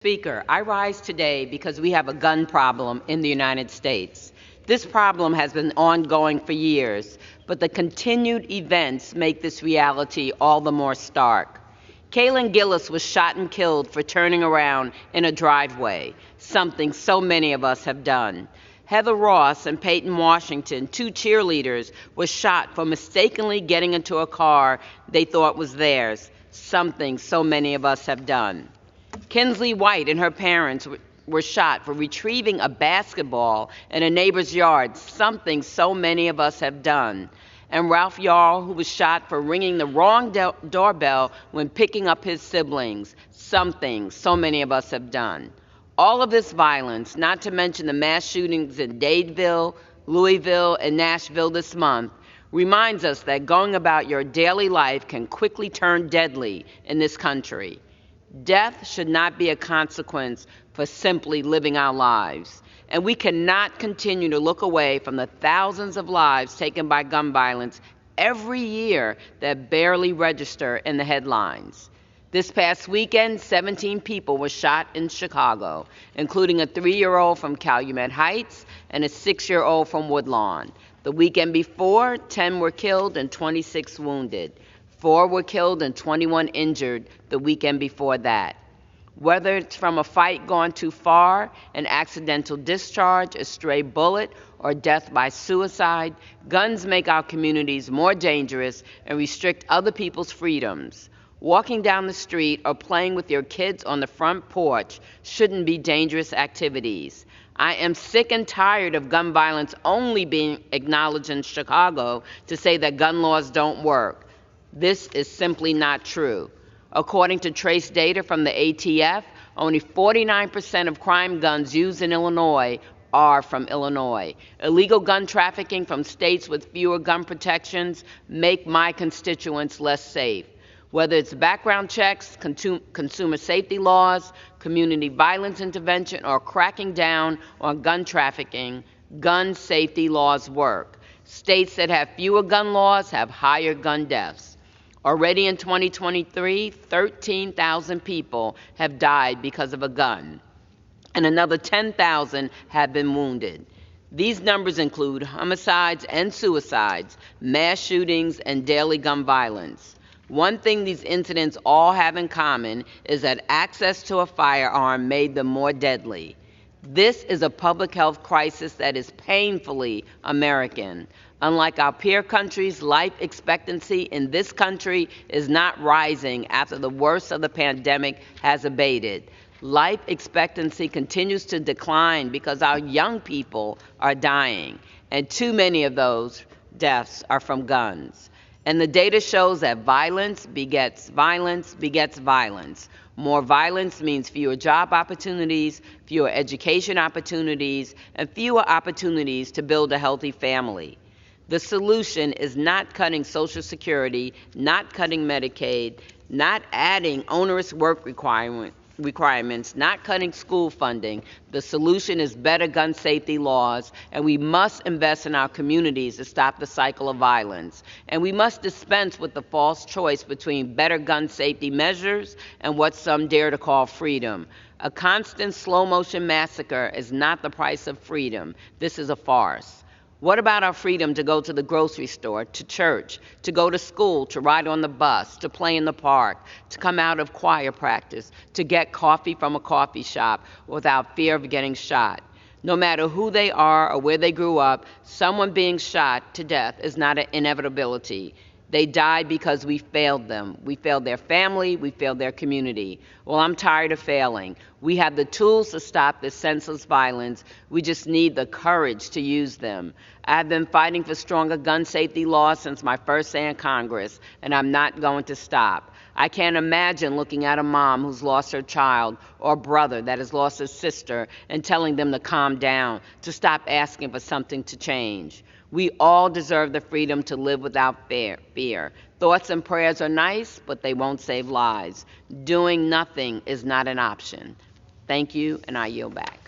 Speaker, I rise today because we have a gun problem in the United States. This problem has been ongoing for years, but the continued events make this reality all the more stark. Kaylin Gillis was shot and killed for turning around in a driveway, something so many of us have done. Heather Ross and Peyton Washington, two cheerleaders, were shot for mistakenly getting into a car they thought was theirs, something so many of us have done. Kinsley White and her parents were shot for retrieving a basketball in a neighbor's yard, something so many of us have done. And Ralph Yarl, who was shot for ringing the wrong doorbell when picking up his siblings, something so many of us have done. All of this violence, not to mention the mass shootings in Dadeville, Louisville, and Nashville this month, reminds us that going about your daily life can quickly turn deadly in this country. Death should not be a consequence for simply living our lives. And we cannot continue to look away from the thousands of lives taken by gun violence every year that barely register in the headlines. This past weekend, 17 people were shot in Chicago, including a 3-year-old from Calumet Heights and a 6-year-old from Woodlawn. The weekend before, 10 were killed and 26 wounded. 4 were killed and 21 injured the weekend before that. Whether it's from a fight gone too far, an accidental discharge, a stray bullet, or death by suicide, guns make our communities more dangerous and restrict other people's freedoms. Walking down the street or playing with your kids on the front porch shouldn't be dangerous activities. I am sick and tired of gun violence only being acknowledged in Chicago to say that gun laws don't work. This is simply not true. According to trace data from the ATF, only 49% of crime guns used in Illinois are from Illinois. Illegal gun trafficking from states with fewer gun protections make my constituents less safe. Whether it's background checks, consumer safety laws, community violence intervention, or cracking down on gun trafficking, gun safety laws work. States that have fewer gun laws have higher gun deaths. Already in 2023, 13,000 people have died because of a gun, and another 10,000 have been wounded. These numbers include homicides and suicides, mass shootings, and daily gun violence. One thing these incidents all have in common is that access to a firearm made them more deadly. This is a public health crisis that is painfully American. Unlike our peer countries, life expectancy in this country is not rising after the worst of the pandemic has abated. Life expectancy continues to decline because our young people are dying, and too many of those deaths are from guns. And the data shows that violence begets violence begets violence. More violence means fewer job opportunities, fewer education opportunities, and fewer opportunities to build a healthy family. The solution is not cutting Social Security, not cutting Medicaid, not adding onerous work requirements, not cutting school funding. The solution is better gun safety laws, and we must invest in our communities to stop the cycle of violence. And we must dispense with the false choice between better gun safety measures and what some dare to call freedom. A constant slow-motion massacre is not the price of freedom. This is a farce. What about our freedom to go to the grocery store, to church, to go to school, to ride on the bus, to play in the park, to come out of choir practice, to get coffee from a coffee shop without fear of getting shot? No matter who they are or where they grew up, someone being shot to death is not an inevitability. They died because we failed them. We failed their family, we failed their community. Well, I'm tired of failing. We have the tools to stop this senseless violence. We just need the courage to use them. I've been fighting for stronger gun safety laws since my first day in Congress, and I'm not going to stop. I can't imagine looking at a mom who's lost her child or brother that has lost his sister and telling them to calm down, to stop asking for something to change. We all deserve the freedom to live without fear. Thoughts and prayers are nice, but they won't save lives. Doing nothing is not an option. Thank you, and I yield back.